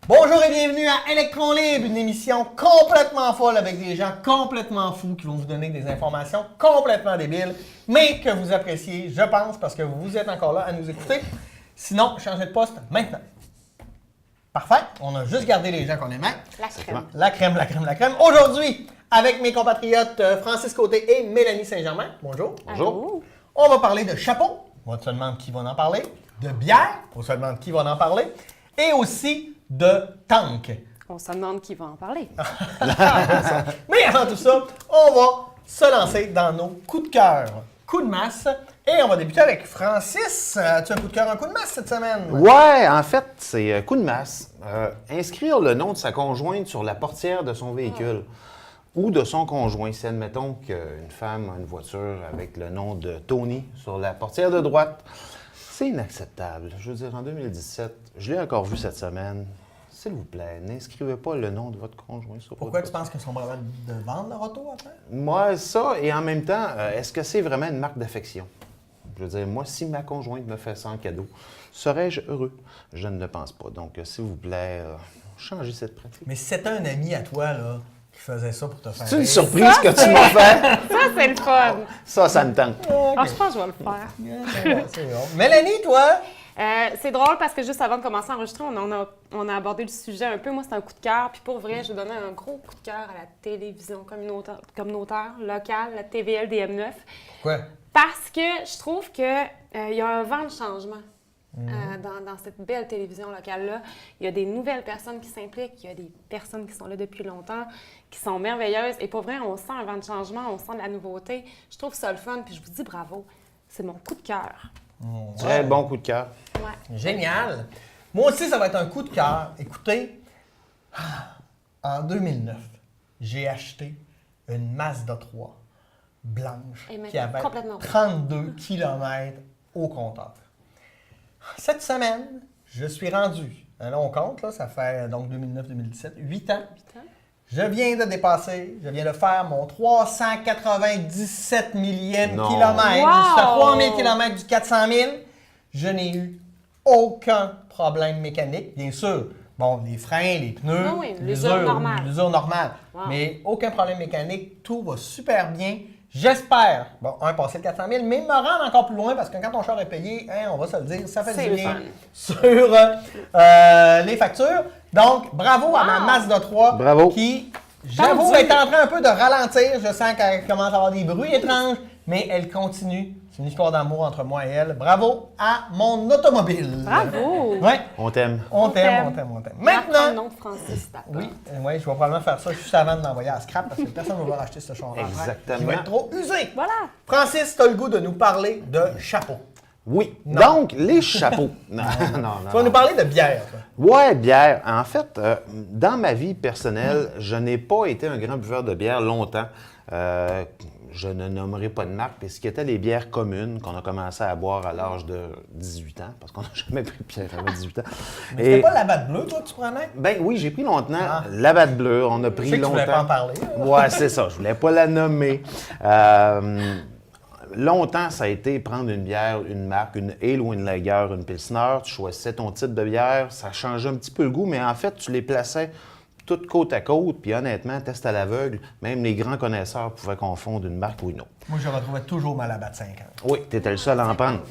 Bonjour et bienvenue à Électron Libre, une émission complètement folle avec des gens complètement fous qui vont vous donner des informations complètement débiles, mais que vous appréciez, je pense, parce que vous êtes encore là à nous écouter. Sinon, changez de poste maintenant. Parfait, on a juste gardé les gens qu'on aimait. La crème. La crème, la crème, la crème. Aujourd'hui, avec mes compatriotes Francis Côté et Mélanie Saint-Germain. Bonjour. Bonjour. On va parler de chapeau. On va se demander qui va en parler. De bière. On se demande qui va en parler. Et aussi de tank. On se demande qui va en parler. Mais avant tout ça, on va se lancer dans nos coups de cœur, coups de masse. Et on va débuter avec Francis. Tu as un coup de cœur, un coup de masse cette semaine? Ouais, en fait, c'est coup de masse. Inscrire le nom de sa conjointe sur la portière de son véhicule ou de son conjoint. Si admettons qu'une femme a une voiture avec le nom de Tony sur la portière de droite, c'est inacceptable. Je veux dire, en 2017, je l'ai encore vu cette semaine. S'il vous plaît, n'inscrivez pas le nom de votre conjoint sur Pourquoi votre tu penses qu'ils sont vraiment de vendre leur auto après? Moi, ça, et en même temps, est-ce que c'est vraiment une marque d'affection? Je veux dire, moi, si ma conjointe me fait ça en cadeau, serais-je heureux? Je ne le pense pas. Donc, s'il vous plaît, changez cette pratique. Mais si c'était un ami à toi là, qui faisait ça pour te faire C'est une rire, surprise que tu m'as fait. Ça, c'est le fun. Ça me tente. Ah, je pense que je vais le faire. c'est bon. Mélanie, toi? C'est drôle parce que juste avant de commencer à enregistrer, on a abordé le sujet un peu. Moi, c'est un coup de cœur. Puis pour vrai, je donnais un gros coup de cœur à la télévision communautaire locale, la TVL DM9. Pourquoi? Parce que je trouve qu'il y a un vent de changement dans cette belle télévision locale-là. Il y a des nouvelles personnes qui s'impliquent, il y a des personnes qui sont là depuis longtemps, qui sont merveilleuses. Et pour vrai, on sent un vent de changement, on sent de la nouveauté. Je trouve ça le fun, puis je vous dis bravo. C'est mon coup de cœur. Très bon coup de cœur. Ouais. Génial. Moi aussi, ça va être un coup de cœur. Écoutez, en 2009, j'ai acheté une Mazda 3 blanche Et maintenant, qui avait complètement. 32 km au compteur. Cette semaine, je suis rendu, là on compte, là, ça fait donc 2009-2017, 8 ans. Je viens de dépasser, je viens de faire mon 397 millième Non. kilomètre. Wow! J'étais à 3000 km du 400 000. Je n'ai eu aucun problème mécanique. Bien sûr, bon, les freins, les pneus, Ah oui, l'usure normale. l'usure normale. Wow. Mais aucun problème mécanique, tout va super bien. J'espère, bon, passer le 400 000, mais me rendre encore plus loin parce que quand ton char est payé, hein, on va se le dire, ça fait C'est du le bien fun. sur les factures. Donc, bravo à ma Wow. Mazda 3 Bravo. qui, j'avoue, est en train un peu de ralentir. Je sens qu'elle commence à avoir des bruits étranges, mais elle continue. C'est une histoire d'amour entre moi et elle. Bravo à mon automobile. Bravo! Ouais, On t'aime. on t'aime, on t'aime. t'aime, on t'aime. Maintenant, le Maintenant, nom de Francis, d'accord. oui, ouais, je vais probablement faire ça juste avant de l'envoyer à scrap parce que personne ne va vouloir acheter ce char-là. après. Exactement. Il va être trop usé. Voilà. Francis, tu as le goût de nous parler de chapeau. Oui. Non. Donc, les chapeaux. Non, non. Tu vas nous parler de bière. toi. Ouais, bière. En fait, dans ma vie personnelle, je n'ai pas été un grand buveur de bière longtemps. Je ne nommerai pas de marque, mais ce qui était les bières communes qu'on a commencé à boire à l'âge de 18 ans, parce qu'on n'a jamais pris de bière avant 18 ans. Mais c'était pas la batte bleue, toi, que tu prenais? Ben oui, j'ai pris longtemps Ah. la batte bleue. On a Je pris sais que tu longtemps. voulais pas en parler. là. Ouais, c'est ça. Je voulais pas la nommer. Longtemps, ça a été prendre une bière, une marque, une Ale ou une Lager, une Pilsner. Tu choisissais ton type de bière. Ça changeait un petit peu le goût, mais en fait, tu les plaçais toutes côte à côte. Puis honnêtement, test à l'aveugle, même les grands connaisseurs pouvaient confondre une marque ou une autre. Moi, je retrouvais toujours ma Labatt 50. Oui, tu étais le seul à en prendre.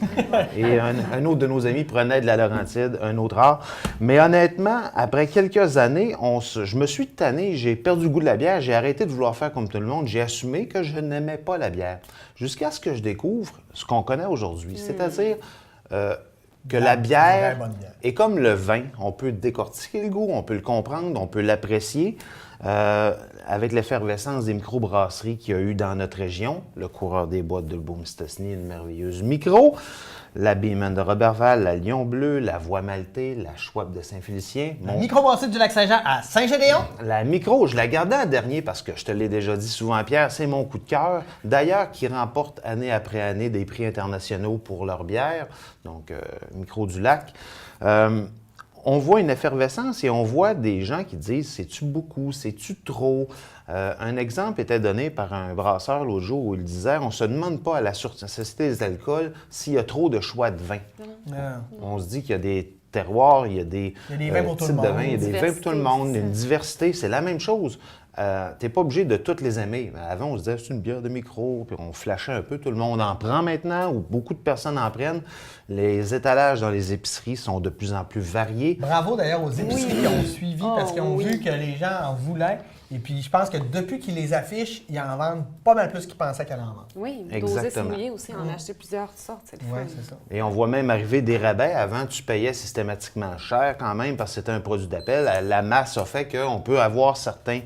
Et un autre de nos amis prenait de la Laurentide, un autre rare. Mais honnêtement, après quelques années, je me suis tanné, j'ai perdu le goût de la bière, j'ai arrêté de vouloir faire comme tout le monde, j'ai assumé que je n'aimais pas la bière. Jusqu'à ce que je découvre ce qu'on connaît aujourd'hui, c'est-à-dire que la Une bière vraie bonne bière. est comme le vin. On peut décortiquer le goût, on peut le comprendre, on peut l'apprécier. Avec l'effervescence des microbrasseries qu'il y a eu dans notre région, le coureur des boîtes de Boom-Stosny, une merveilleuse micro, la Beeman de Roberval, la Lion Bleu, la Voie Maltais, la Schwab de Saint-Félicien. La microbrasserie du Lac-Saint-Jean à Saint-Gédéon. La micro, je la gardais en dernier parce que je te l'ai déjà dit souvent, Pierre, c'est mon coup de cœur. D'ailleurs, qui remporte année après année des prix internationaux pour leur bière, donc Micro du Lac. On voit une effervescence et on voit des gens qui disent « c'est-tu beaucoup, c'est-tu trop ». Un exemple était donné par un brasseur l'autre jour où il disait « on ne se demande pas à la Société des alcools s'il y a trop de choix de vin ». On se dit qu'il y a des terroir, il y a des, vins pour tout le types de monde. vins, il y a des vins pour tout le monde, il y a une Diversité, diversité, c'est la même chose. Tu n'es pas obligé de toutes les aimer. Avant, on se disait, c'est une bière de micro, puis on flashait un peu. Tout le monde en prend maintenant, ou beaucoup de personnes en prennent. Les étalages dans les épiceries sont de plus en plus variés. Bravo d'ailleurs aux épiceries qui ont suivi parce qu'ils ont oui. vu que les gens en voulaient. Et puis, je pense que depuis qu'ils les affichent, ils en vendent pas mal plus qu'ils pensaient qu'elle en vendent. Oui, doser, Exactement. c'est mouiller aussi, en acheter plusieurs sortes, c'est le Oui, fun. c'est ça. Et on voit même arriver des rabais. Avant, tu payais systématiquement cher quand même parce que c'était un produit d'appel. La masse a fait qu'on peut avoir certains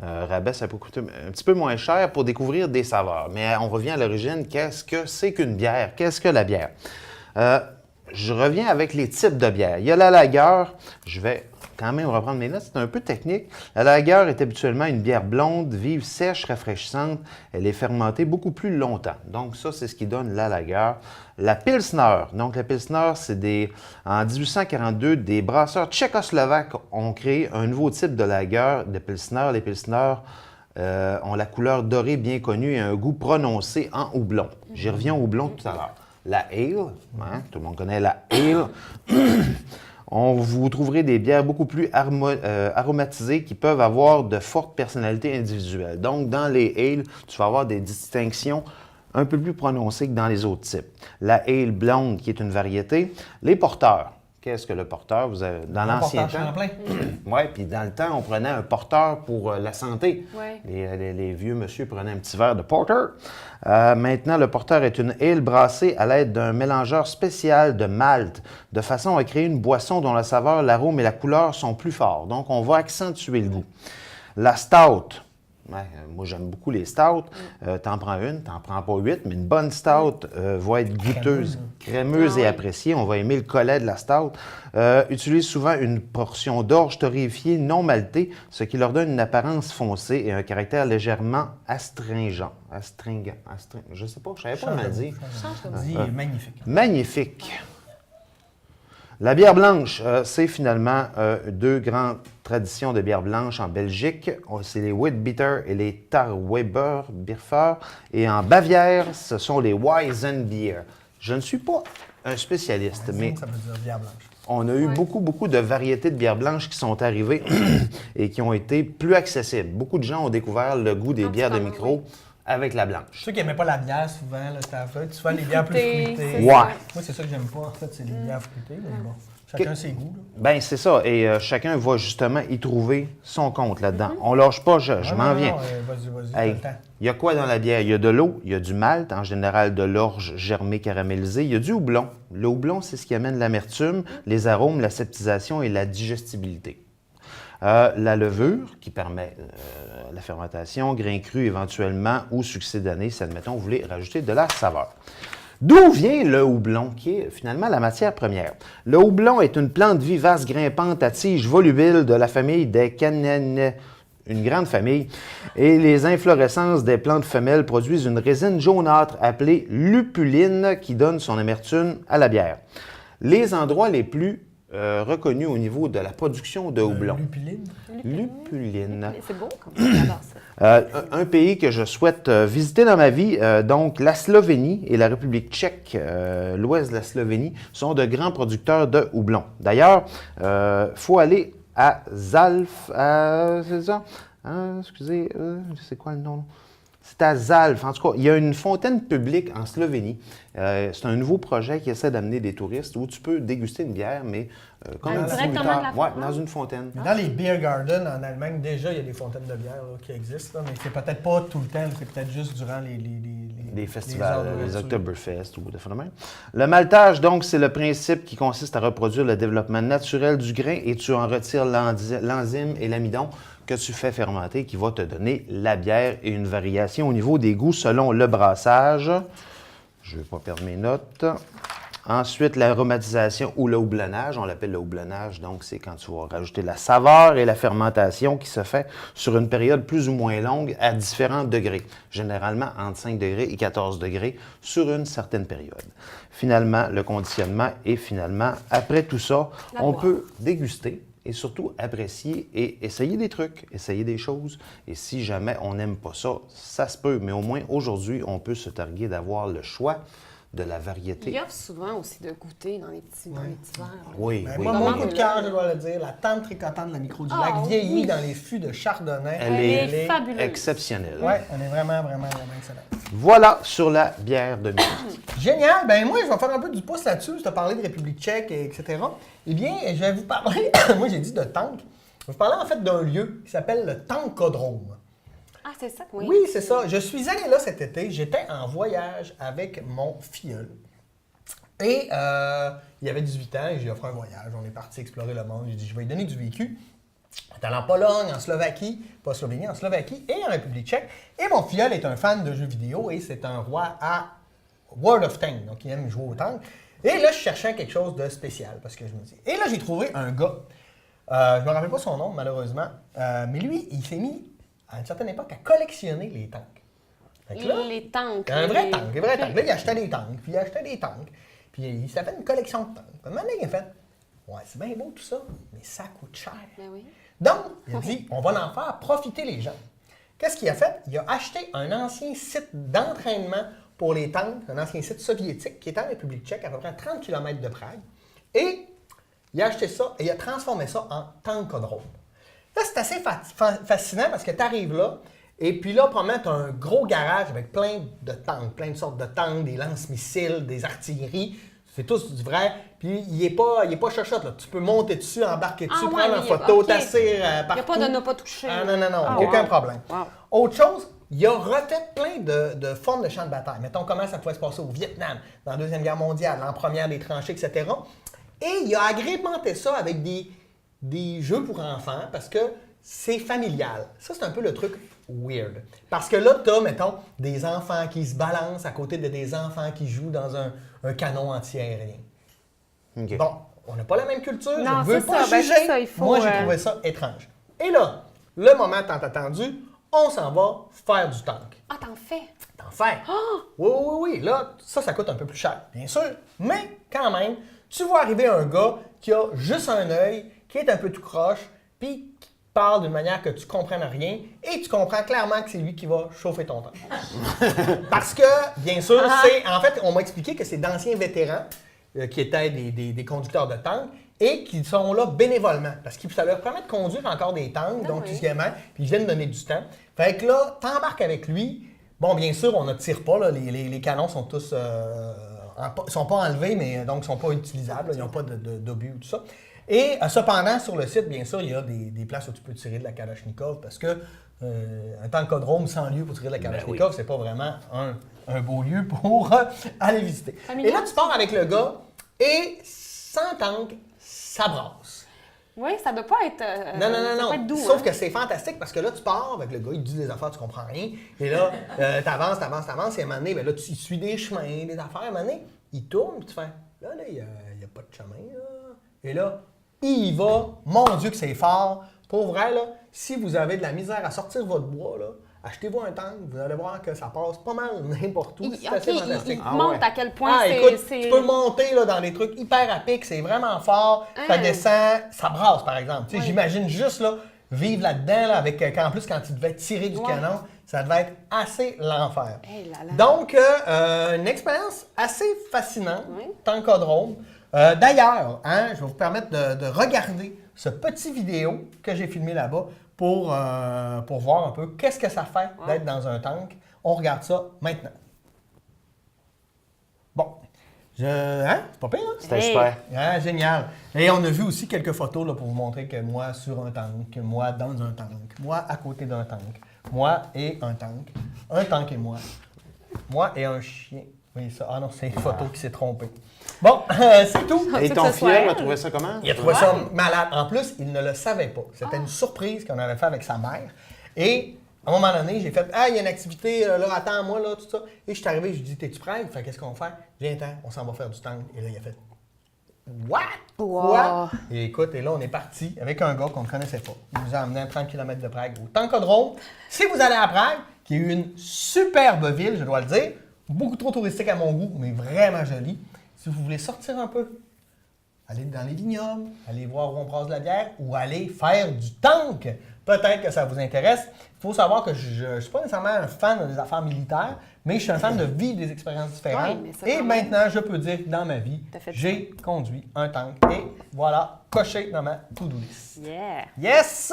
rabais. Ça peut coûter un petit peu moins cher pour découvrir des saveurs. Mais on revient à l'origine. Qu'est-ce que c'est qu'une bière? Qu'est-ce que la bière? Je reviens avec les types de bière. Il y a la lager. Je vais quand même reprendre mes notes. C'est un peu technique. La lager est habituellement une bière blonde, vive, sèche, rafraîchissante. Elle est fermentée beaucoup plus longtemps. Donc ça, c'est ce qui donne la lager. La pilsner. Donc la pilsner, c'est en 1842, des brasseurs tchécoslovaques ont créé un nouveau type de lager de pilsner. Les pilsner ont la couleur dorée bien connue et un goût prononcé en houblon. J'y reviens au houblon tout à l'heure. La ale, hein, tout le monde connaît la ale. Vous trouverez des bières beaucoup plus aromatisées qui peuvent avoir de fortes personnalités individuelles. Donc, dans les ales, tu vas avoir des distinctions un peu plus prononcées que dans les autres types. La ale blonde, qui est une variété. Les porteurs. Qu'est-ce que le porteur? Dans l'ancien temps. Oui, puis dans le temps, on prenait un porteur pour la santé. Ouais. Les vieux monsieur prenaient un petit verre de porter. Maintenant, le porteur est une ale brassée à l'aide d'un mélangeur spécial de malt, de façon à créer une boisson dont la saveur, l'arôme et la couleur sont plus forts. Donc, on va accentuer le goût. La stout. Ouais, moi, j'aime beaucoup les stouts. T'en prends une, t'en prends pas 8, mais une bonne stout va être goûteuse, crémeuse et appréciée. On va aimer le collet de la stout. Utilise souvent une portion d'orge torréfiée non maltée, ce qui leur donne une apparence foncée et un caractère légèrement astringent. Je sais pas, je savais pas comment dire. Dis, magnifique. Magnifique. La bière blanche, c'est finalement deux grandes traditions de bière blanche en Belgique. C'est les Witbitter et les Tarweber Bierfer. Et en Bavière, ce sont les Weizenbier. Je ne suis pas un spécialiste, mais Ça veut dire bière blanche. on a eu beaucoup de variétés de bières blanches qui sont arrivées et qui ont été plus accessibles. Beaucoup de gens ont découvert le goût des bières de micro avec la blanche. Ceux qui n'aimaient pas la bière, souvent, là, souvent les bières plus fruitées. c'est Ouais. Moi, c'est ça que j'aime pas, en fait, c'est les bières fruitées. Mais bon, chacun ses goûts. Là. Ben c'est ça. Et chacun va justement y trouver son compte là-dedans. On lâche pas, je m'en viens. Vas-y, Hey, t'as le temps. il y a quoi dans la bière? Il y a de l'eau, il y a du malt, en général de l'orge germée caramélisée, il y a du houblon. Le houblon, c'est ce qui amène l'amertume, les arômes, la septisation et la digestibilité. La levure, qui permet la fermentation, grain cru éventuellement ou succès d'année, si admettons, vous voulez rajouter de la saveur. D'où vient le houblon, qui est finalement la matière première? Le houblon est une plante vivace grimpante à tige volubile de la famille des Cananéaceae, une grande famille, et les inflorescences des plantes femelles produisent une résine jaunâtre appelée lupuline qui donne son amertume à la bière. Les endroits les plus reconnus au niveau de la production de houblon. Lupuline. C'est beau, comme ça, j'adore ça. Un pays que je souhaite visiter dans ma vie, donc la Slovénie et la République tchèque, l'ouest de la Slovénie, sont de grands producteurs de houblon. D'ailleurs, il faut aller à Zalf, c'est ça? Excusez, c'est quoi le nom? C'est à Zalf. En tout cas, il y a une fontaine publique en Slovénie. C'est un nouveau projet qui essaie d'amener des touristes où tu peux déguster une bière, mais comme un directement distributeur. de la Ouais, fontaine. dans une fontaine. Mais dans les beer gardens en Allemagne, déjà, il y a des fontaines de bière là, qui existent. Là, mais c'est peut-être pas tout le temps, c'est peut-être juste durant Les festivals, heures les d'ouverture. Oktoberfest ou des fois de même. Le maltage, donc, c'est le principe qui consiste à reproduire le développement naturel du grain et tu en retires l'enzyme et l'amidon que tu fais fermenter qui va te donner la bière et une variation au niveau des goûts selon le brassage. Je ne vais pas perdre mes notes. Ensuite, l'aromatisation ou le houblonnage. On l'appelle le houblonnage, donc c'est quand tu vas rajouter la saveur et la fermentation qui se fait sur une période plus ou moins longue à différents degrés, généralement entre 5 degrés et 14 degrés sur une certaine période. Finalement, le conditionnement et finalement, après tout ça, on peut déguster et surtout apprécier et essayer des trucs, essayer des choses. Et si jamais on n'aime pas ça, ça se peut, mais au moins aujourd'hui, on peut se targuer d'avoir le choix de la Il variété. offre souvent aussi de goûter dans les petits verres. Oui, Ben, oui. moi, Comment mon coup de elle cœur, est? je dois le dire, la tente tricotante de la Micro du Lac, Ah, vieillie oui. dans les fûts de chardonnay. Elle est est fabuleuse. exceptionnelle. Ouais, elle est vraiment, vraiment, vraiment excellente. Voilà sur la bière de midi. Génial! Ben moi, je vais faire un peu du pouce là-dessus. Je t'ai parlé de République tchèque, etc. Eh bien, je vais vous parler, moi j'ai dit de tank. Je vais vous parler en fait d'un lieu qui s'appelle le Tankodrome. Ah, c'est ça? Oui. Oui, c'est ça. Je suis allé là cet été. J'étais en voyage avec mon filleul. Et il avait 18 ans et j'ai offert un voyage. On est parti explorer le monde. J'ai dit, je vais lui donner du vécu. On est allé en Pologne, en Slovaquie, pas Slovénie, en Slovaquie et en République tchèque. Et mon filleul est un fan de jeux vidéo et c'est un roi à World of Tanks. Donc, il aime jouer au tank. Et là, je cherchais quelque chose de spécial parce que je me dis. Et là, j'ai trouvé un gars. Je ne me rappelle pas son nom, malheureusement. Mais lui, il s'est mis, à une certaine époque, à collectionner les tanks. Fait que là, Les tanks. un vrai tank, un vrai Ok. tank. Là, il achetait des tanks, puis il achetait des tanks. Puis il s'est fait une collection de tanks. Puis à un moment donné, il a fait ouais, c'est bien beau tout ça, mais ça coûte cher. Ben oui. Donc, il a dit on va en faire profiter les gens. Qu'est-ce qu'il a fait? Il a acheté un ancien site d'entraînement pour les tanks, un ancien site soviétique qui était en République tchèque, à peu près à 30 km de Prague. Et il a acheté ça et il a transformé ça en tankodrome. Là, c'est assez fascinant parce que tu arrives là, et puis là, probablement, tu as un gros garage avec plein de tanks, plein de sortes de tanks, des lance-missiles, des artilleries. C'est tous du vrai. Puis il n'est pas chochotte, là. Tu peux monter dessus, embarquer dessus, Ah, prendre ouais, en oui, photo, ok. t'assir Il n'y partout. a pas de ne pas toucher. Ah non, non, non, Ah, aucun wow. problème. Wow. Autre chose, il a refait plein de formes de champs de bataille. Mettons comment ça pouvait se passer au Vietnam, dans la Deuxième Guerre mondiale, en première des tranchées, etc. Et il a agrémenté ça avec des jeux pour enfants parce que c'est familial. Ça, c'est un peu le truc weird. Parce que là, tu as, mettons, des enfants qui se balancent à côté de des enfants qui jouent dans un canon anti-aérien. OK. Bon, on n'a pas la même culture, Non, je ne veux c'est pas ça, ben, juger. c'est ça, il faut, Moi, j'ai trouvé ça étrange. Et là, le moment tant attendu, on s'en va faire du tank. Ah, t'en fais? T'en fais? Oui, oui, oui. Là, ça coûte un peu plus cher, bien sûr. Mais quand même, tu vois arriver un gars qui a juste un œil, qui est un peu tout croche, puis qui parle d'une manière que tu comprennes rien, et tu comprends clairement que c'est lui qui va chauffer ton tank. Parce que, bien sûr, en fait, on m'a expliqué que c'est d'anciens vétérans qui étaient des conducteurs de tanks et qui sont là bénévolement. Parce que ça leur permet de conduire encore des tanks, donc oui. ils se gagnent, puis ils viennent donner du temps. Fait que là, t'embarques avec lui. Bon, bien sûr, on ne tire pas, là, les canons sont tous... sont pas enlevés, mais donc ils sont pas utilisables, là, ils n'ont pas d'obus ou tout ça. Et cependant, sur le site, bien sûr, il y a des places où tu peux tirer de la Kalachnikov parce que un tankodrome sans lieu pour tirer de la Kalachnikov, c'est pas vraiment un beau lieu pour aller visiter. Familial. Et là, tu pars avec le gars et sans tank, ça brasse. Oui, ça doit pas être. Non, non, ça non, doit non. être doux, Sauf hein? que c'est fantastique parce que là, tu pars avec le gars, il te dit des affaires, tu comprends rien. Et là, t'avances, et à un moment donné, ben là, tu suis des chemins, des affaires. À un moment donné, il tourne, puis tu fais, là, il n'y a pas de chemin, là. Et là, il y va. Mon Dieu, que c'est fort. Pour vrai, là, si vous avez de la misère à sortir votre bois, là, achetez-vous un tank, vous allez voir que ça passe pas mal n'importe où. C'est assez fantastique. Il montre à quel point Ah, c'est. écoute, c'est- tu peux monter là, dans des trucs hyper à pic, c'est vraiment fort, ça descend, ça brasse par exemple. Tu sais, Oui. j'imagine juste là, vivre là-dedans, là, avec en plus quand tu devais tirer du Ouais. canon, ça devait être assez l'enfer. Hey là là. Donc, une expérience assez fascinante, Oui. tankodrome. D'ailleurs, hein, je vais vous permettre de regarder ce petit vidéo que j'ai filmé là-bas pour voir un peu qu'est-ce que ça fait d'être dans un tank. On regarde ça maintenant. Bon, hein? C'est pas pire, hein? C'était Hey. super. Ah, génial. Et on a vu aussi quelques photos là, pour vous montrer que moi sur un tank, moi dans un tank, moi à côté d'un tank, moi et un tank et moi et un chien. Oui, ça. Ah non, c'est une photo qui s'est trompée. Bon, c'est tout. Et que ton ce soit fiel a elle. trouvé ça comment? Il a trouvé ça malade. En plus, il ne le savait pas. C'était une surprise qu'on avait fait avec sa mère. Et à un moment donné, j'ai fait ah, il y a une activité, là, attends-moi, là, tout ça. Et je suis arrivé, je lui ai dit t'es-tu prêt? Il fait qu'est-ce qu'on fait? Viens-t'en, on s'en va faire du tank. Et là, il a fait what? Wow. Quoi? Et écoute, et là, on est parti avec un gars qu'on ne connaissait pas. Il nous a emmené à 30 km de Prague au Tankodrome. Si vous allez à Prague, qui est une superbe ville, je dois le dire, beaucoup trop touristique à mon goût, mais vraiment jolie. Si vous voulez sortir un peu, aller dans les vignobles, aller voir où on brasse de la bière ou aller faire du tank Peut-être que ça vous intéresse. Il faut savoir que je ne suis pas nécessairement un fan des affaires militaires, mais je suis un fan de vivre des expériences différentes. Oui, mais ça, et quand même. maintenant, je peux dire que dans ma vie, T'as fait j'ai conduit un tank. Et voilà, coché dans ma to-do list. Yeah! Yes!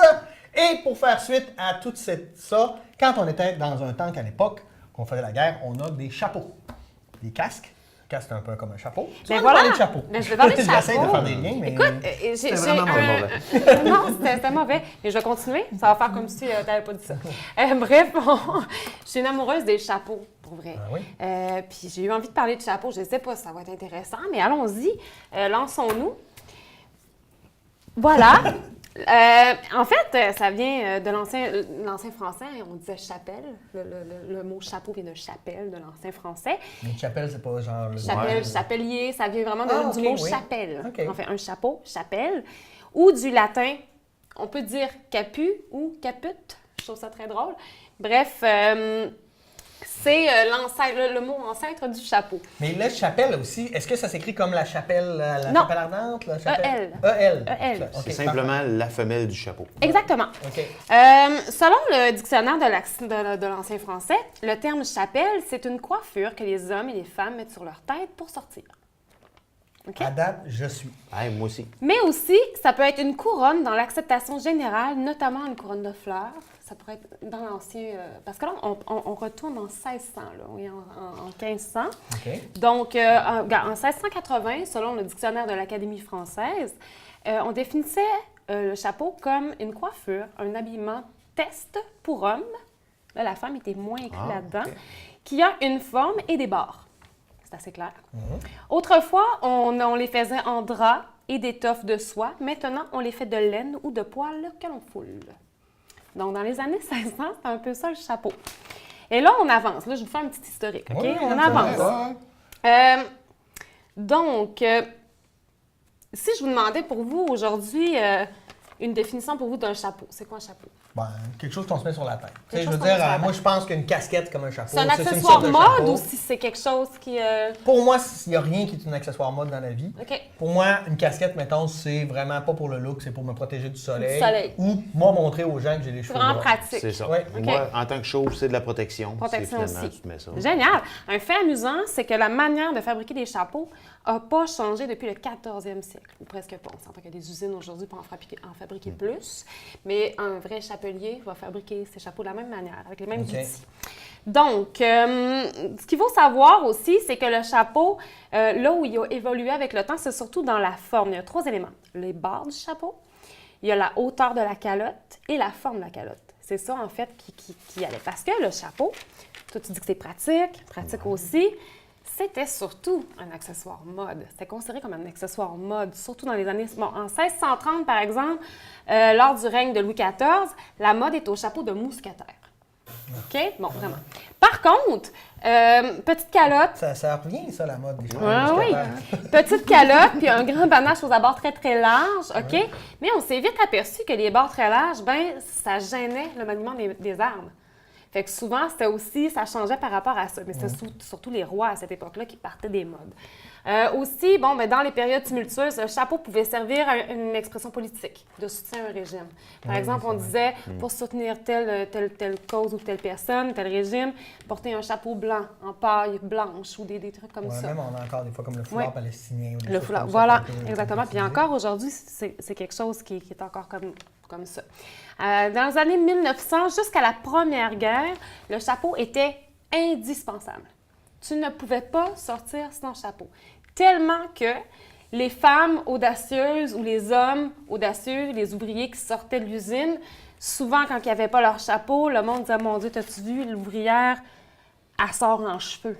Et pour faire suite à tout ça, quand on était dans un tank à l'époque, qu'on faisait la guerre, on a des chapeaux, des casques. Un casque, c'est un peu comme un chapeau. Tu Mais vas voilà! parler de chapeau. Mais je vais parler de J'essaie de chapeau. faire des liens, mais... Écoute, C'était vraiment mauvais. non, c'était mauvais. Mais je vais continuer. Ça va faire comme si tu n'avais pas dit ça. Bref, je suis une amoureuse des chapeaux, pour vrai. Ah oui? Puis j'ai eu envie de parler de chapeaux. Je ne sais pas si ça va être intéressant, mais allons-y. Lançons-nous. Voilà. En fait, ça vient de l'ancien français. On disait chapelle. Le mot chapeau vient de chapelle, de l'ancien français. Une chapelle, c'est pas genre... Chapelle, chapelier, ça vient vraiment Ah, du ok, mot oui. chapelle. Ok. En fait, un chapeau, chapelle. Ou du latin, on peut dire capu ou caput. Je trouve ça très drôle. Bref, c'est le mot ancêtre du chapeau. Mais la chapelle aussi, est-ce que ça s'écrit comme la chapelle, Non. chapelle ardente? La chapelle? E-L. E-L. E-L. Ok, C'est simplement la femelle du chapeau. Exactement. OK. Selon le dictionnaire de l'ancien français, le terme chapelle, c'est une coiffure que les hommes et les femmes mettent sur leur tête pour sortir. OK? À date, je suis. Hey, moi aussi. Mais aussi, ça peut être une couronne dans l'acceptation générale, notamment une couronne de fleurs. Ça pourrait être dans l'ancien... parce que là, on retourne en 1600, là, oui, en 1500. OK. Donc, en 1680, selon le dictionnaire de l'Académie française, on définissait le chapeau comme une coiffure, un habillement test pour homme. Là, la femme était moins inclue là-dedans, ok. qui a une forme et des bords. C'est assez clair. Autrefois, on les faisait en drap et d'étoffe de soie. Maintenant, on les fait de laine ou de poils que l'on foule. Donc, dans les années 1600, c'est un peu ça le chapeau. Et là, on avance. Là, je vous fais un petit historique, OK? Oui, On ça avance. va. Donc, si je vous demandais pour vous aujourd'hui une définition pour vous d'un chapeau, c'est quoi un chapeau? Ben, quelque chose qu'on se met sur la tête. Tu sais, Quelque je veux chose qu'on met dire, sur la moi, tête. je pense qu'une casquette comme un chapeau. C'est un une accessoire sorte de mode chapeau. ou si c'est quelque chose qui... Pour moi, il n'y a rien qui est un accessoire mode dans la vie. OK. Pour moi, une casquette, mettons, c'est vraiment pas pour le look, c'est pour me protéger du soleil. Du soleil. Ou moi montrer aux gens que j'ai les C'est cheveux vraiment gras. pratique. C'est ça. Ouais. OK. Moi, en tant que chauve, c'est de la protection. Protection C'est finalement, aussi. tu mets ça. Génial. Un fait amusant, c'est que la manière de fabriquer des chapeaux n'a pas changé depuis le 14e siècle, ou presque pas. On s'entend qu'il y a des usines aujourd'hui pour en fabriquer plus, mais un vrai chapelier va fabriquer ses chapeaux de la même manière, avec les mêmes OK. outils. Donc, ce qu'il faut savoir aussi, c'est que le chapeau, là où il a évolué avec le temps, c'est surtout dans la forme. Il y a 3 éléments. Les bords du chapeau, il y a la hauteur de la calotte et la forme de la calotte. C'est ça, en fait, qui allait. Parce que le chapeau, toi, tu dis que c'est pratique aussi, c'était surtout un accessoire mode. C'était considéré comme un accessoire mode, surtout dans les années... Bon, en 1630, par exemple, lors du règne de Louis XIV, la mode est au chapeau de mousquetaire. OK? Bon, vraiment. Par contre, petite calotte, Ça revient, ça, la mode des chapeaux. ah oui, mousquetaires. petite calotte, puis un grand panache aux abords très, très larges, OK? Mais on s'est vite aperçu que les bords très larges, ben ça gênait le maniement des armes. Fait que souvent, c'était aussi, ça changeait par rapport à ça. Mais c'était surtout les rois à cette époque-là qui partaient des modes. Aussi, bon, ben, dans les périodes tumultueuses, le chapeau pouvait servir à une expression politique de soutien à un régime. Par exemple, on disait, pour soutenir telle cause ou telle personne, tel régime, porter un chapeau blanc en paille blanche ou des trucs comme Ouais, ça. même on a encore des fois comme le foulard Ouais. palestinien. Ou des Le choses foulard, comme ça voilà, qu'on peut exactement. Puis utiliser. encore aujourd'hui, c'est quelque chose qui est encore comme ça. Dans les années 1900, jusqu'à la Première Guerre, le chapeau était indispensable. Tu ne pouvais pas sortir sans chapeau. Tellement que les femmes audacieuses ou les hommes audacieux, les ouvriers qui sortaient de l'usine, souvent quand ils n'avaient pas leur chapeau, le monde disait « Mon Dieu, t'as-tu vu, l'ouvrière, elle sort en cheveux. »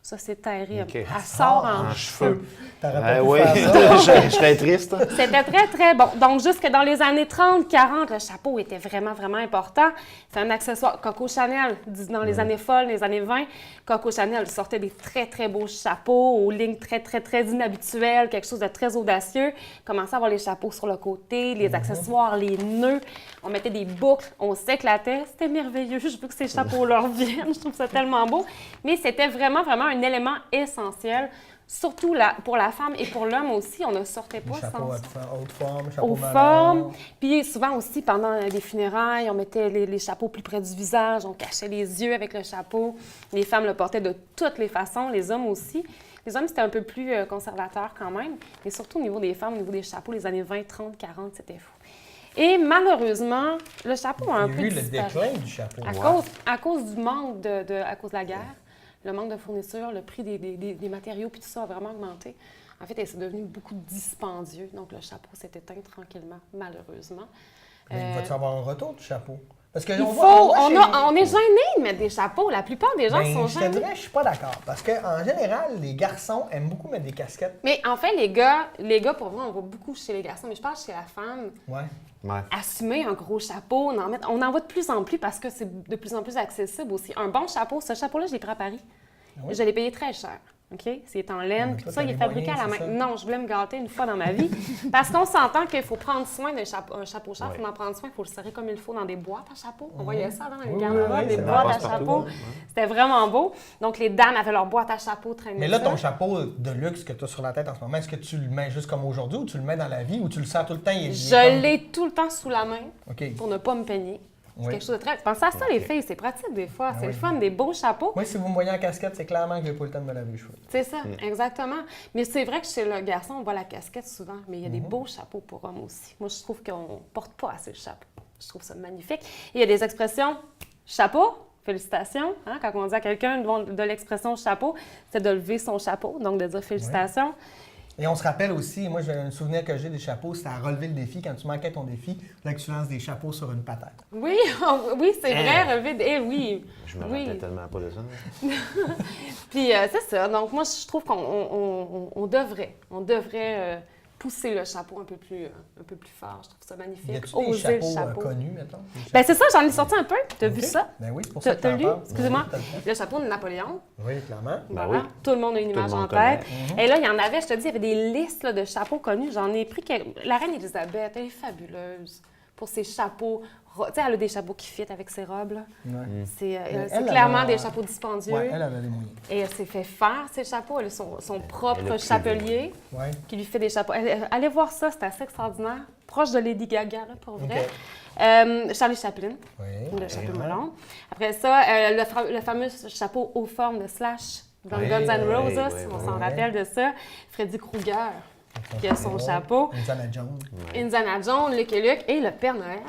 Ça, c'est terrible. OK. Elle sort en cheveux. T'aurais pas pu Oui, faire ça. je serais triste. C'était très, très bon. Donc, jusque dans les années 30, 40, le chapeau était vraiment, vraiment important. C'est un accessoire. Coco Chanel, dans les années folles, les années 20, Coco Chanel sortait des très, très beaux chapeaux aux lignes très, très, très inhabituelles, quelque chose de très audacieux. Commençait à avoir les chapeaux sur le côté, les accessoires, les nœuds. On mettait des boucles, on s'éclatait. C'était merveilleux. Je veux que ces chapeaux-là reviennent. Je trouve ça tellement beau. Mais c'était vraiment, vraiment un élément essentiel, surtout pour la femme et pour l'homme aussi, on ne sortait pas Chapeau sans haute forme, chapeau aux melon. formes. Puis souvent aussi, pendant les funérailles, on mettait les chapeaux plus près du visage, on cachait les yeux avec le chapeau. Les femmes le portaient de toutes les façons, les hommes aussi. Les hommes, c'était un peu plus conservateur quand même, mais surtout au niveau des femmes, au niveau des chapeaux, les années 20, 30, 40, c'était fou. Et malheureusement, le chapeau a un peu Il y a eu le disparu. déclin du chapeau. À cause du manque à cause de la guerre, le manque de fournitures, le prix des matériaux, puis tout ça a vraiment augmenté. En fait, c'est devenu beaucoup dispendieux. Donc, le chapeau s'est éteint tranquillement, malheureusement. Mais va-tu avoir un retour du chapeau? Parce que on est gênés de mettre des chapeaux. La plupart des gens sont Je te gênés. dirais, je suis pas d'accord. Parce qu'en général, les garçons aiment beaucoup mettre des casquettes. Mais en fait, les gars, pour vrai, on voit beaucoup chez les garçons, mais je parle chez la femme. Ouais. Assumer un gros chapeau, on en voit de plus en plus parce que c'est de plus en plus accessible aussi. Un bon chapeau, ce chapeau-là, je l'ai pris à Paris. Ah oui? Je l'ai payé très cher. OK? C'est en laine, mais puis tout toi, ça, t'as il est les fabriqué à la moyens, main. c'est ça? Non, je voulais me gâter une fois dans ma vie. Parce qu'on s'entend qu'il faut prendre soin d'un chapeau cher, il faut en prendre soin, il faut le serrer comme il faut dans des boîtes à chapeau. On voyait ça dans les Oui, garde-robes, oui, des ça boîtes passe à partout, chapeau. hein. C'était vraiment beau. Donc, les dames avaient leur boîte à chapeau traînée. Mais là, ton chapeau de luxe que tu as sur la tête en ce moment, est-ce que tu le mets juste comme aujourd'hui ou tu le mets dans la vie ou tu le sens tout le temps? Je l'ai tout le temps sous la main OK. pour ne pas me peigner. C'est Oui. quelque chose de très... Pensez à ça, les filles, c'est pratique des fois. C'est oui. le fun, des beaux chapeaux. Moi, si vous me voyez en casquette, c'est clairement que j'ai pas eu le temps de me laver les cheveux. C'est ça, exactement. Mais c'est vrai que chez le garçon, on voit la casquette souvent, mais il y a des beaux chapeaux pour hommes aussi. Moi, je trouve qu'on porte pas assez le chapeau. Je trouve ça magnifique. Et il y a des expressions chapeau, félicitations. Hein? Quand on dit à quelqu'un de l'expression chapeau, c'est de lever son chapeau, donc de dire félicitations. Et on se rappelle aussi, moi, j'ai un souvenir que j'ai des chapeaux, c'était à relever le défi. Quand tu manquais ton défi, là, que tu lances des chapeaux sur une patate. Oui, oui, c'est vrai, relever. Oui. Je me oui. rappelle tellement pas de ça. Puis c'est ça. Donc moi, je trouve qu'on devrait pousser le chapeau un peu plus fort. Je trouve ça Y magnifique. a-tu des Oser le chapeaux chapeau. connus, mettons? Ben c'est ça, j'en ai sorti un peu. T'as vu OK. ça? Ben oui, c'est pour ça que T'as t'en lu? parles. Excusez-moi. Oui, t'as le temps. Le chapeau de Napoléon. Oui, clairement. Ben Voilà. oui. Tout le monde a une Tout le image monde en tête. connaît. Et là, il y en avait, je te dis, il y avait des listes là, de chapeaux connus. J'en ai pris la reine Élisabeth, elle est fabuleuse pour ses chapeaux. Tu sais, elle a des chapeaux qui fit avec ses robes. Là. Ouais. C'est elle clairement a- des chapeaux dispendieux. Ouais, elle avait les moyens. Et elle s'est fait faire ses chapeaux. Elle a son elle propre a chapelier Ouais. qui lui fait des chapeaux. Allez voir ça, c'est assez extraordinaire. Proche de Lady Gaga, là, pour vrai. Charlie Chaplin, Oui. le chapeau melon. Après ça, le fameux chapeau aux formes de Slash dans Oui, Guns N' oui, Roses, oui, on oui, s'en oui. rappelle de ça. Freddy Krueger, qui a son chapeau. Indiana Jones. Indiana Jones, Lucky Luke et le Père Noël.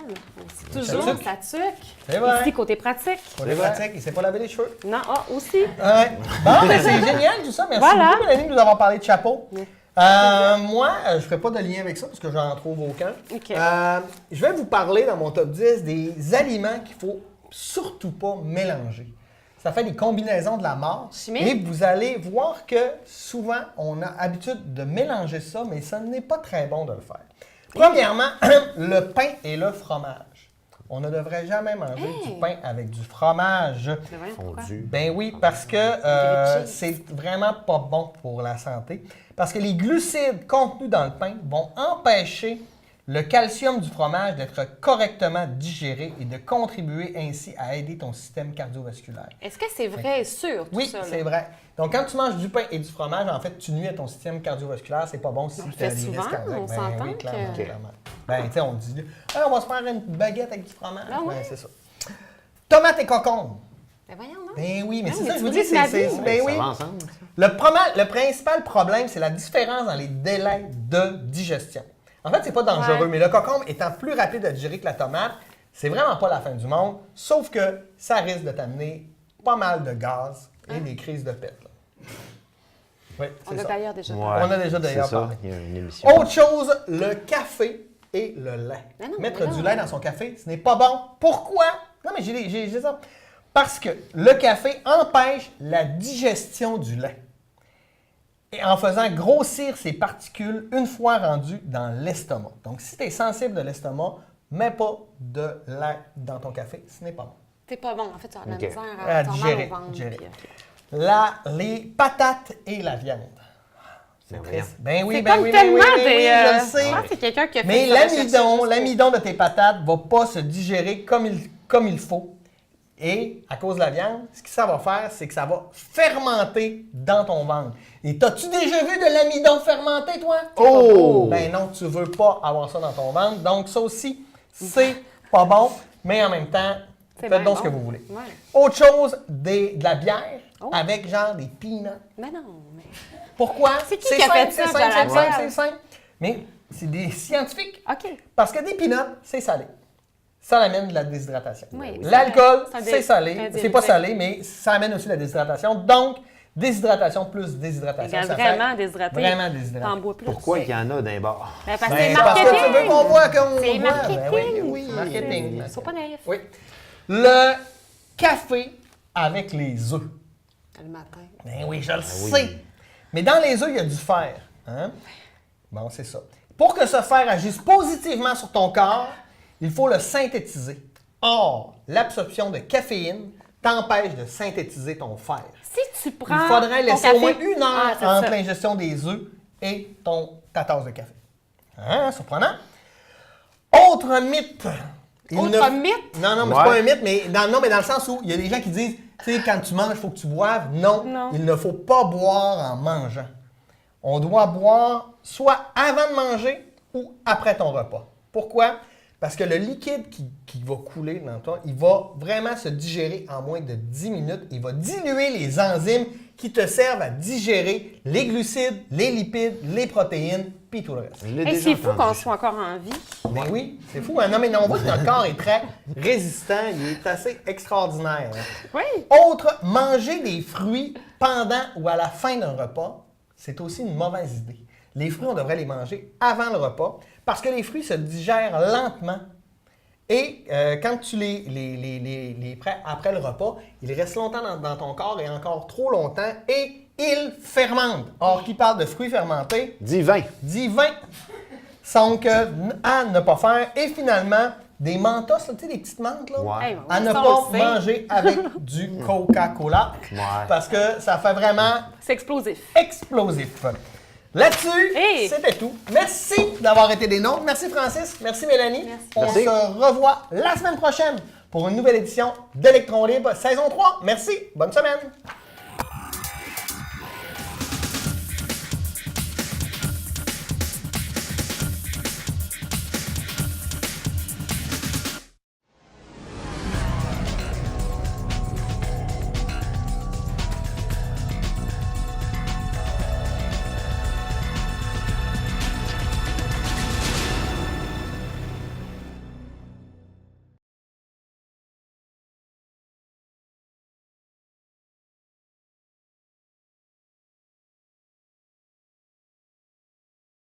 Aussi, toujours, tuque. sa tuque. C'est vrai. Ici, côté pratique. Pour les pratiques, il ne s'est pas lavé les cheveux. Non, aussi. Ouais. Bon, ben c'est génial tout ça. Merci Voilà. beaucoup, Mélanie, de nous avoir parlé de chapeau. Oui. Moi, je ne ferai pas de lien avec ça parce que j'en trouve aucun. OK. Je vais vous parler dans mon top 10 des aliments qu'il ne faut surtout pas mélanger. Ça fait des combinaisons de la mort. Chimique. Et vous allez voir que souvent, on a habitude de mélanger ça, mais ça n'est pas très bon de le faire. Premièrement, le pain et le fromage. On ne devrait jamais manger Hey! du pain avec du fromage. Mais voyons pourquoi. Fondu. Ben oui, parce que Grilled cheese. c'est vraiment pas bon pour la santé. Parce que les glucides contenus dans le pain vont empêcher le calcium du fromage d'être correctement digéré et de contribuer ainsi à aider ton système cardiovasculaire. Est-ce que c'est vrai et sûr, tout Oui, ça? là? c'est vrai. Donc, quand tu manges du pain et du fromage, en fait, tu nuis à ton système cardiovasculaire. C'est pas bon si On le tu as fait des souvent, risques cardiaques. on Ben s'entend oui, clairement, que- clairement. Ben, tu sais, on dit, ah, on va se faire une baguette avec du fromage. Ah ouais? Ben, c'est ça. Tomates et concombres. Ben voyons, non? Ben oui, mais Ah, c'est mais ça, tu je vous brises dis, ma c'est... vie. Ben Ça oui. va ensemble, ça. Le principal problème, c'est la différence dans les délais de digestion. En fait, c'est pas dangereux, Ouais. mais le concombre étant plus rapide à digérer que la tomate, c'est vraiment pas la fin du monde, sauf que ça risque de t'amener pas mal de gaz et des crises de pète. là. Oui, On c'est a ça. d'ailleurs déjà Ouais, parlé. On a déjà d'ailleurs c'est ça, parlé. il y a une émission. Autre chose, le café et le lait. Mais non, Mettre mais non. du lait dans son café, ce n'est pas bon. Pourquoi? Non, mais j'ai ça. Parce que le café empêche la digestion du lait. Et en faisant grossir ces particules une fois rendues dans l'estomac. Donc, si tu es sensible de l'estomac, mets pas de lait dans ton café, ce n'est pas bon. C'est pas bon. En fait, tu as de la OK. misère À à t'en mal digérer, au ventre. digérer. puis, OK. Les patates et la viande. C'est Ben triste. Ben oui, C'est ben comme oui, ben oui, tellement ben des... oui, je le sais. Je pense que c'est quelqu'un qui a fait Mais ça, recherché juste pour- l'amidon de tes patates va pas se digérer comme il faut. Et à cause de la viande, ce que ça va faire, c'est que ça va fermenter dans ton ventre. Et t'as-tu déjà vu de l'amidon fermenté, toi? Oh! Ben non, tu veux pas avoir ça dans ton ventre. Donc ça aussi, c'est pas bon, mais en même temps, C'est faites bien donc ce bon. que vous voulez. Ouais. Autre chose, de la bière Oh. avec genre des peanuts. Mais non, mais... Pourquoi? C'est qui qui a simple, fait ça, c'est simple, Jonathan? c'est simple, c'est simple. Mais c'est des scientifiques. OK. Parce que des peanuts, c'est salé. Ça amène de la déshydratation. Oui, L'alcool, c'est un c'est salé. un C'est diurétique. pas salé, mais ça amène aussi la déshydratation. Donc, déshydratation plus déshydratation. Regarde, Ça vraiment fait déshydraté. vraiment déshydraté. T'en bois plus. Pourquoi il y en a d'un bar? Ben, parce que Ben, c'est parce que marketing. tu veux qu'on voit qu'on C'est voit. marketing. Ben oui, marketing. Sois pas naïf. Oui. Le café avec les œufs. Le matin. Ben oui, je le oui. sais. Mais dans les œufs, il y a du fer. Hein? Bon, c'est ça. Pour que ce fer agisse positivement sur ton corps, il faut le synthétiser. Or, l'absorption de caféine t'empêche de synthétiser ton fer. Si tu prends. Il faudrait ton laisser café- au moins 1 heure Ah, c'est entre ça. l'ingestion des œufs et ta tasse de café. Hein? Surprenant. Autre mythe. Autre mythe? Non, non, mais Ouais. c'est pas un mythe, mais dans le sens où il y a des gens qui disent, tu sais, quand tu manges, il faut que tu boives. Non, Non. il ne faut pas boire en mangeant. On doit boire soit avant de manger ou après ton repas. Pourquoi? Parce que le liquide qui va couler dans toi, il va vraiment se digérer en moins de 10 minutes. Il va diluer les enzymes qui te servent à digérer les glucides, les lipides, les protéines, puis tout le reste. Je l'ai Hey, déjà c'est fou entendu. qu'on soit encore en vie. Ben oui, c'est fou. Hein? Non, mais on voit que notre corps est très résistant. Il est assez extraordinaire. Hein? Oui. Autre, manger des fruits pendant ou à la fin d'un repas, c'est aussi une mauvaise idée. Les fruits, on devrait les manger avant le repas parce que les fruits se digèrent lentement. Et quand tu les prends après le repas, ils restent longtemps dans ton corps et encore trop longtemps et ils fermentent. Or, qui parle de fruits fermentés, Dis 20. dit 20. Donc, à ne pas faire. Et finalement, des mentos, là, tu sais, des petites menthes, là, Ouais. Hey, à ne ça, pas on le sait. manger avec du Coca-Cola. Ouais. Parce que ça fait vraiment C'est explosif. explosif. Là-dessus, Hey! c'était tout. Merci d'avoir été des nôtres. Merci Francis. Merci Mélanie. Merci. On Merci. se revoit la semaine prochaine pour une nouvelle édition d'Electron Libre saison 3. Merci. Bonne semaine.